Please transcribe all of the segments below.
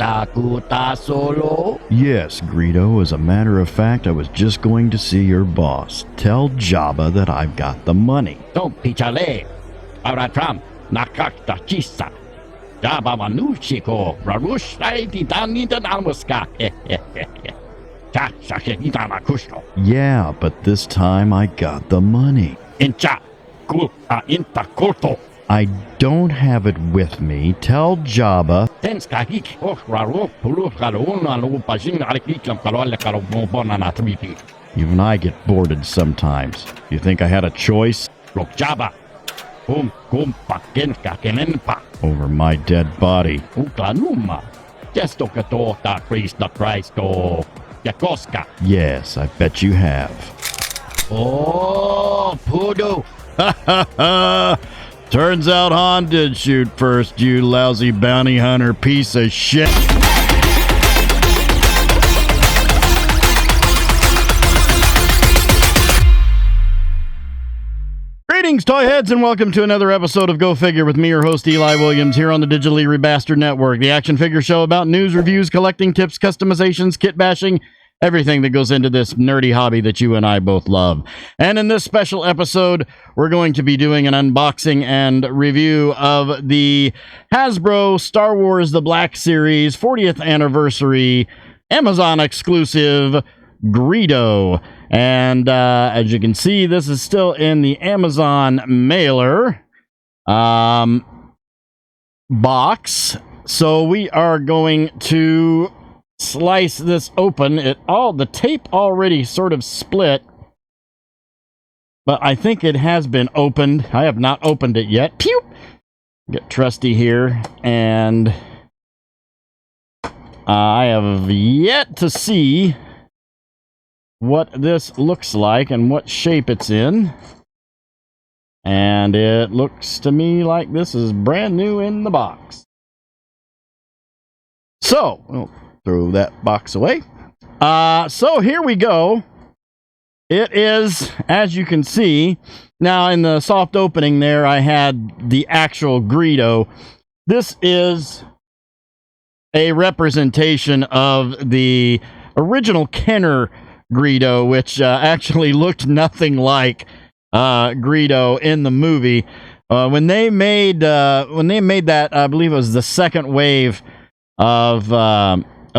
Takuta solo? Yes, Greedo. As a matter of fact, I was just going to see your boss. Tell Jabba that I've got the money. Don't pichale. Aratram, nakakta chisa. Jabba manushiko, rarush titanitan almuska. Yeah, but this time I got the money. Incha, kulta inta kulto. I don't have it with me. Tell Jabba. Even I get boarded sometimes. You think I had a choice? Over my dead body. Yes, I bet you have. Oh, Poodoo. Ha ha ha! Turns out Han did shoot first, you lousy bounty hunter piece of shit. Greetings, toy heads, and welcome to another episode of Go Figure with me, your host, Eli Williams, here on the digitally Rebastard Network, the action figure show about news, reviews, collecting tips, customizations, kit bashing, everything that goes into this nerdy hobby that you and I both love. And in this special episode, we're going to be doing an unboxing and review of the Hasbro Star Wars The Black Series 40th anniversary Amazon exclusive Greedo. And as you can see, this is still in the Amazon mailer box. So we are going to slice this open. The tape already sort of split, but I think it has been opened. I have not opened it yet. Pew! Get Trusty here, and I have yet to see what this looks like and what shape it's in. And it looks to me like this is brand new in the box. So, we'll throw that box away. So here we go. It is, as you can see, now in the soft opening there, I had the actual Greedo. This is a representation of the original Kenner Greedo, which actually looked nothing like Greedo in the movie. When they made that, I believe it was the second wave of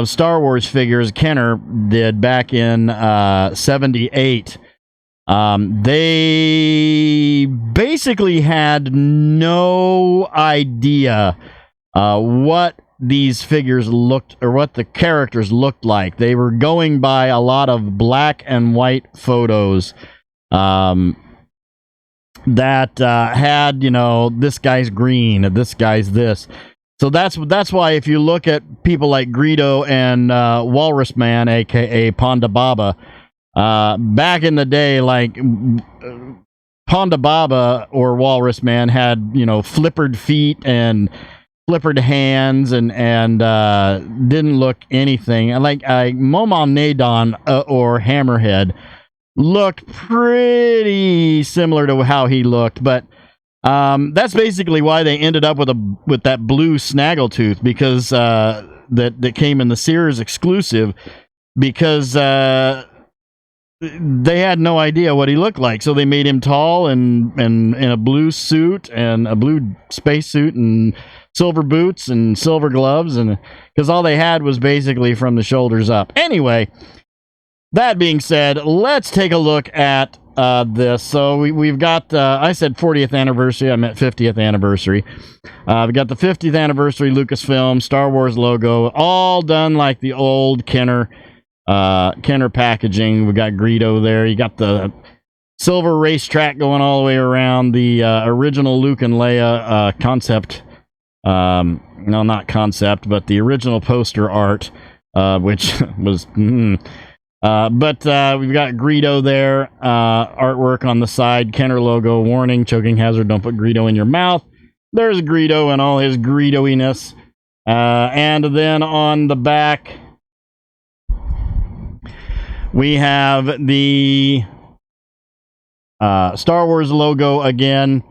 Star Wars figures Kenner did back in 78. They basically had no idea what these figures looked, or what the characters looked like. They were going by a lot of black and white photos that had, this guy's green, this guy's this. So that's why if you look at people like Greedo and Walrus Man, aka Ponda Baba, back in the day, like Ponda Baba or Walrus Man had, flippered feet and flippered hands and didn't look anything like Momon Nadon or Hammerhead looked pretty similar to how he looked, but that's basically why they ended up with that blue snaggletooth, because that came in the Sears exclusive, because they had no idea what he looked like, so they made him tall and in a blue suit and a blue space suit and silver boots and silver gloves, and because all they had was basically from the shoulders up. Anyway, that being said, let's take a look at this. So we've got, I said 40th anniversary, I meant 50th anniversary. We've got the 50th anniversary Lucasfilm Star Wars logo, all done like the old Kenner packaging. We got Greedo there. You got the silver racetrack going all the way around, the original Luke and Leia concept. No, not concept, but the original poster art, which was... but we've got Greedo there, artwork on the side, Kenner logo, warning, choking hazard, don't put Greedo in your mouth. There's Greedo and all his Greedo-iness. And then on the back, we have the Star Wars logo again,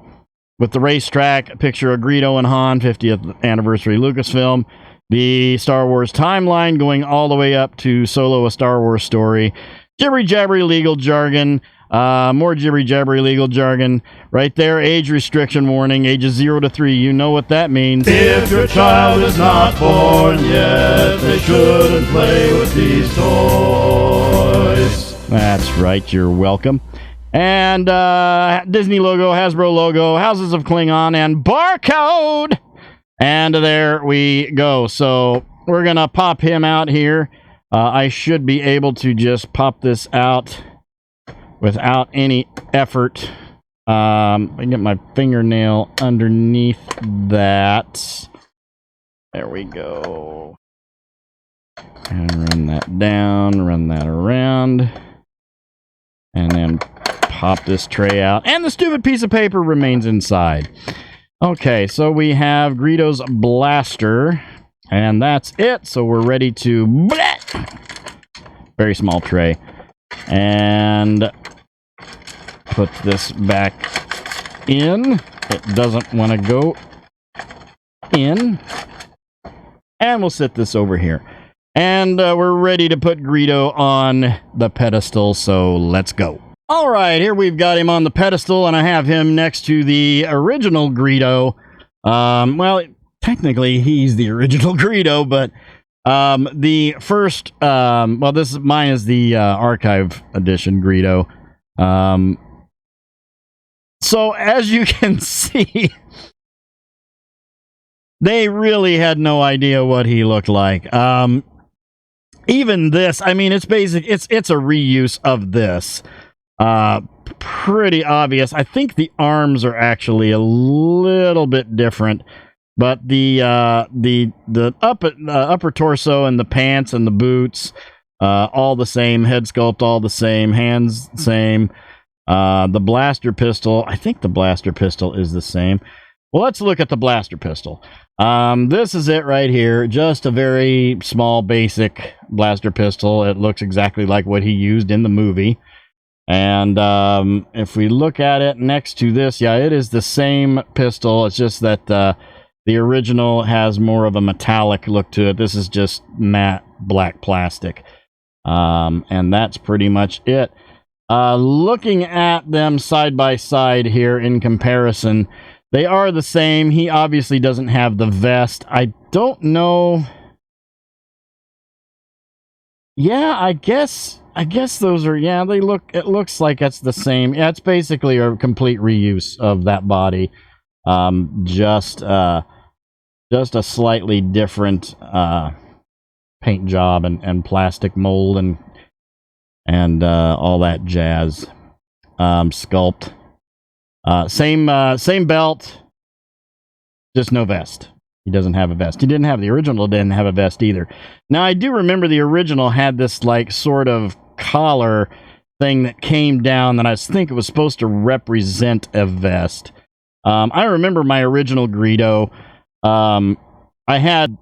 with the racetrack, a picture of Greedo and Han, 50th anniversary Lucasfilm. the Star Wars timeline going all the way up to Solo: A Star Wars Story. Jibbery jabbery legal jargon. More jibbery jabbery legal jargon. Right there, age restriction warning, ages 0 to 3. You know what that means. If your child is not born yet, they shouldn't play with these toys. That's right, you're welcome. And Disney logo, Hasbro logo, Houses of Klingon, and barcode. And there we go. So we're going to pop him out here. I should be able to just pop this out without any effort. I can get my fingernail underneath that. There we go. And run that down, run that around. And then pop this tray out. And the stupid piece of paper remains inside. Okay, so we have Greedo's blaster. And that's it. So we're ready to... Very small tray. And put this back in. It doesn't want to go in. And we'll sit this over here. And we're ready to put Greedo on the pedestal, so let's go. All right, here we've got him on the pedestal, and I have him next to the original Greedo. Well, technically, he's the original Greedo, but the first... well, mine is the archive edition Greedo. So, as you can see, they really had no idea what he looked like. Even this, I mean, it's basic. It's a reuse of this. Pretty obvious. I think the arms are actually a little bit different, but the upper torso and the pants and the boots, all the same. Head sculpt, all the same. Hands, same. The blaster pistol, I think the blaster pistol is the same. Well, let's look at the blaster pistol. This is it right here. Just a very small, basic blaster pistol. It looks exactly like what he used in the movie. And if we look at it next to this, yeah, it is the same pistol. It's just that the original has more of a metallic look to it. This is just matte black plastic. And that's pretty much it. Looking at them side by side here in comparison, they are the same. He obviously doesn't have the vest. I don't know. Yeah, I guess those are, yeah, it looks like it's the same. Yeah, it's basically a complete reuse of that body. Just a slightly different paint job and plastic mold and all that jazz. Sculpt. Same belt, just no vest. He doesn't have a vest. He didn't have the original, didn't have a vest either. Now, I do remember the original had this, like, sort of collar thing that came down that I think it was supposed to represent a vest. I remember my original Greedo. I had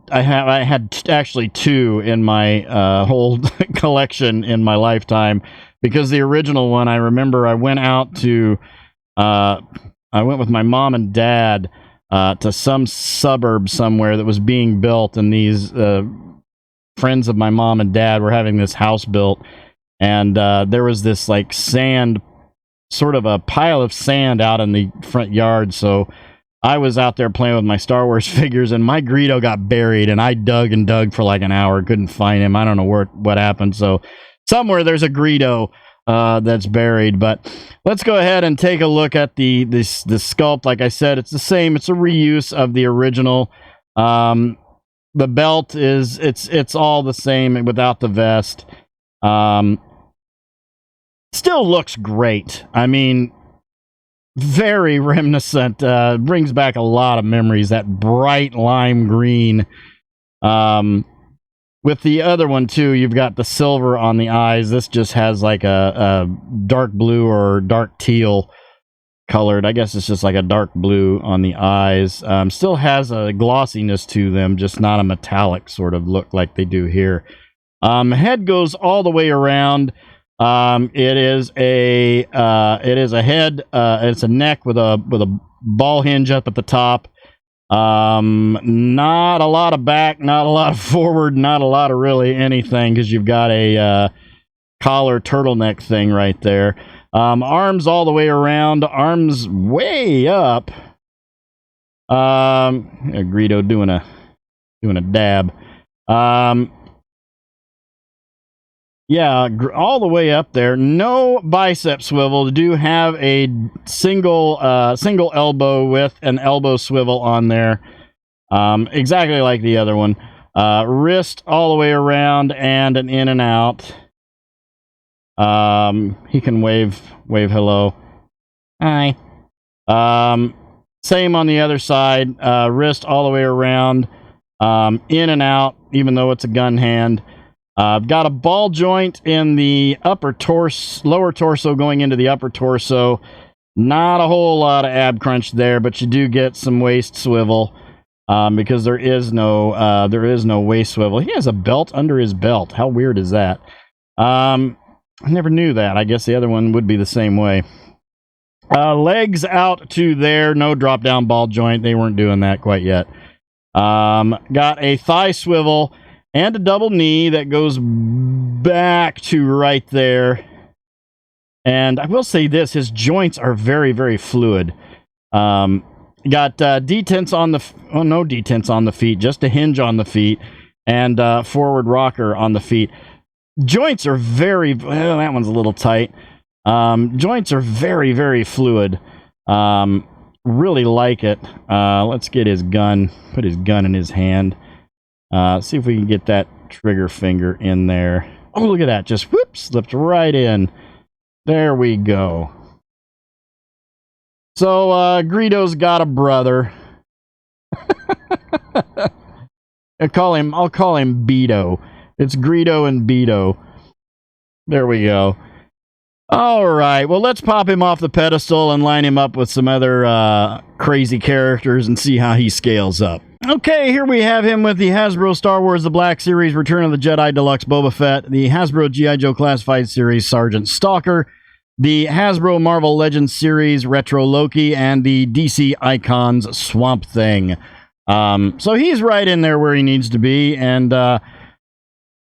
actually two in my whole collection in my lifetime, because the original one, I remember I went out to... I went with my mom and dad to some suburb somewhere that was being built, and these friends of my mom and dad were having this house built, and there was this like sand, sort of a pile of sand out in the front yard, so I was out there playing with my Star Wars figures, and my Greedo got buried, and I dug and dug for like an hour, couldn't find him. I don't know what happened, so somewhere there's a Greedo that's buried. But let's go ahead and take a look at the sculpt. Like I said, it's the same. It's a reuse of the original. The belt is it's all the same without the vest. Still looks great. I mean, very reminiscent. Brings back a lot of memories. That bright lime green. With the other one, too, you've got the silver on the eyes. This just has like a dark blue or dark teal colored. I guess it's just like a dark blue on the eyes. Still has a glossiness to them, just not a metallic sort of look like they do here. Head goes all the way around. It is a head. It's a neck with a ball hinge up at the top. Not a lot of back, not a lot of forward, not a lot of really anything, because you've got a collar turtleneck thing right there. Arms all the way around, arms way up. Greedo doing a dab. Yeah, all the way up there. No bicep swivel. Do have a single elbow with an elbow swivel on there. Exactly like the other one. Wrist all the way around and an in and out. He can wave hello. Hi. Same on the other side. Wrist all the way around. In and out, even though it's a gun hand. I've got a ball joint in the lower torso going into the upper torso. Not a whole lot of ab crunch there, but you do get some waist swivel because there is no waist swivel. He has a belt under his belt. How weird is that? I never knew that. I guess the other one would be the same way. Legs out to there. No drop down ball joint. They weren't doing that quite yet. Got a thigh swivel and a double knee that goes back to right there. And I will say this, his joints are very, very fluid. Got detents on the... no detents on the feet, just a hinge on the feet. And forward rocker on the feet. Joints are very... well, that one's a little tight. Joints are very, very fluid. Really like it. Let's get his gun. Put his gun in his hand. See if we can get that trigger finger in there. Oh, look at that. Just whoop, slipped right in. There we go. So, Greedo's got a brother. I'll call him Beto. It's Greedo and Beto. There we go. All right, well, let's pop him off the pedestal and line him up with some other crazy characters and see how he scales up. Okay, here we have him with the Hasbro Star Wars The Black Series Return of the Jedi Deluxe Boba Fett, the Hasbro G.I. Joe Classified Series Sergeant Stalker, the Hasbro Marvel Legends Series Retro Loki, and the DC Icons Swamp Thing. So he's right in there where he needs to be, and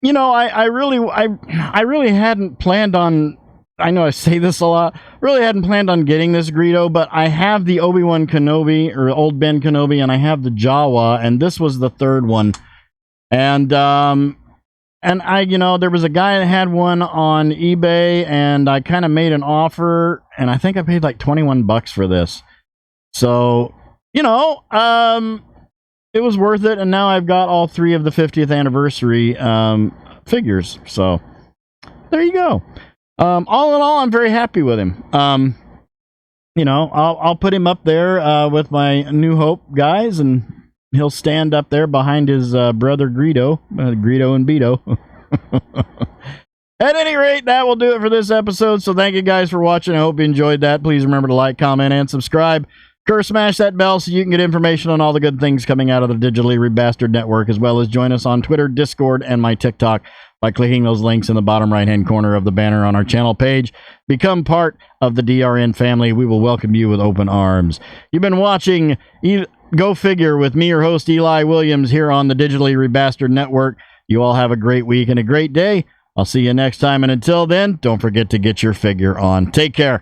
you know, I really hadn't planned on... I know I say this a lot. Really hadn't planned on getting this Greedo, but I have the Obi-Wan Kenobi, or Old Ben Kenobi, and I have the Jawa, and this was the third one. And I, you know, there was a guy that had one on eBay, and I kind of made an offer, and I think I paid like $21 for this. So, you know, it was worth it, and now I've got all 3 of the 50th anniversary figures. So, there you go. All in all, I'm very happy with him. You know, I'll put him up there with my New Hope guys, and he'll stand up there behind his brother Greedo, Greedo and Beto. At any rate, that will do it for this episode. So thank you guys for watching. I hope you enjoyed that. Please remember to like, comment, and subscribe. Smash that bell so you can get information on all the good things coming out of the Digitally Rebastard Network, as well as join us on Twitter, Discord, and my TikTok by clicking those links in the bottom right-hand corner of the banner on our channel page. Become part of the DRN family. We will welcome you with open arms. You've been watching Go Figure with me, your host, Eli Williams, here on the Digitally Rebastard Network. You all have a great week and a great day. I'll see you next time, and until then, don't forget to get your figure on. Take care.